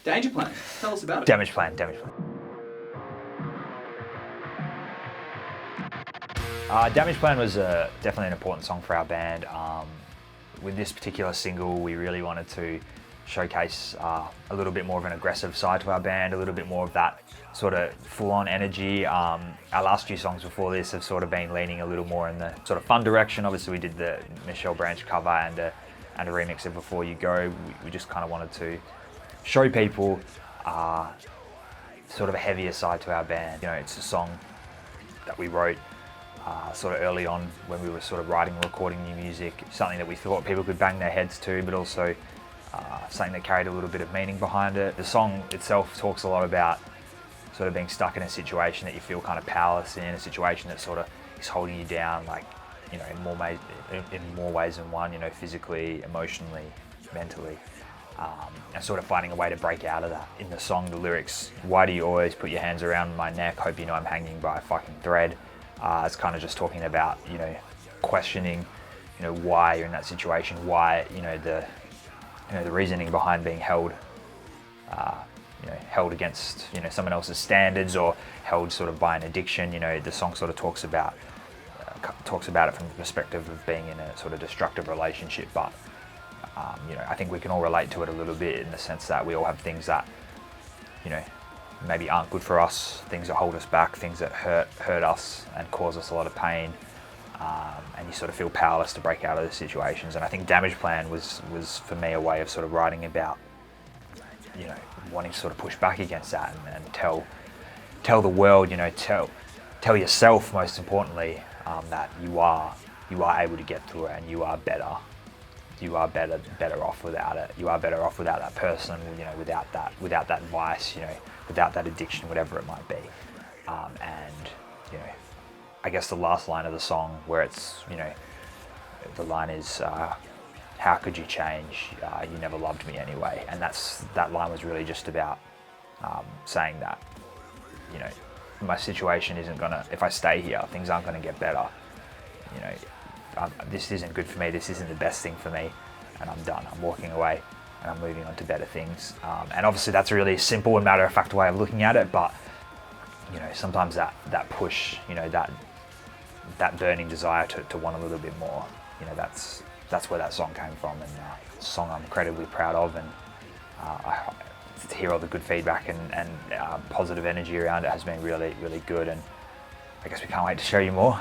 Danger Plan. Tell us about it. Damage Plan. Damage Plan was definitely an important song for our band. With this particular single, we really wanted to showcase a little bit more of an aggressive side to our band, a little bit more of that sort of full-on energy. Our last few songs before this have sort of been leaning a little more in the sort of fun direction. Obviously, we did the Michelle Branch cover and a remix of Before You Go. We just kind of wanted to show people sort of a heavier side to our band. You know, it's a song that we wrote sort of early on when we were sort of writing and recording new music, something that we thought people could bang their heads to, but also something that carried a little bit of meaning behind it. The song itself talks a lot about sort of being stuck in a situation that you feel kind of powerless in, a situation that sort of is holding you down, like, you know, in more ways than one, you know, physically, emotionally, mentally, and sort of finding a way to break out of that. In the song, the lyrics, "Why do you always put your hands around my neck? Hope you know I'm hanging by a fucking thread." It's kind of just talking about, you know, questioning, you know, why you're in that situation, why, you know, the reasoning behind being held, you know, held against, you know, someone else's standards, or held sort of by an addiction. You know, the song sort of talks about it from the perspective of being in a sort of destructive relationship, but you know, I think we can all relate to it a little bit in the sense that we all have things that, you know, maybe aren't good for us, things that hold us back, things that hurt us and cause us a lot of pain, and you sort of feel powerless to break out of those situations. And I think Damage Plan was for me a way of sort of writing about, you know, wanting to sort of push back against that and tell the world, you know, tell yourself most importantly, that you are able to get through it, and you are better. You are better off without it. You are better off without that person, you know, without that vice, you know, without that addiction, whatever it might be. And, you know, I guess the last line of the song, where it's, you know, the line is, "How could you change? You never loved me anyway." And that line was really just about saying that, you know, my situation isn't gonna, if I stay here, things aren't gonna get better. You know, this isn't good for me, this isn't the best thing for me, and I'm done. I'm walking away and I'm moving on to better things. And obviously that's a really simple and matter-of-fact way of looking at it, but, you know, sometimes that push, you know, that burning desire to want a little bit more, you know, that's where that song came from, and it's a song I'm incredibly proud of, and to hear all the good feedback and positive energy around it has been really, really good, and I guess we can't wait to show you more.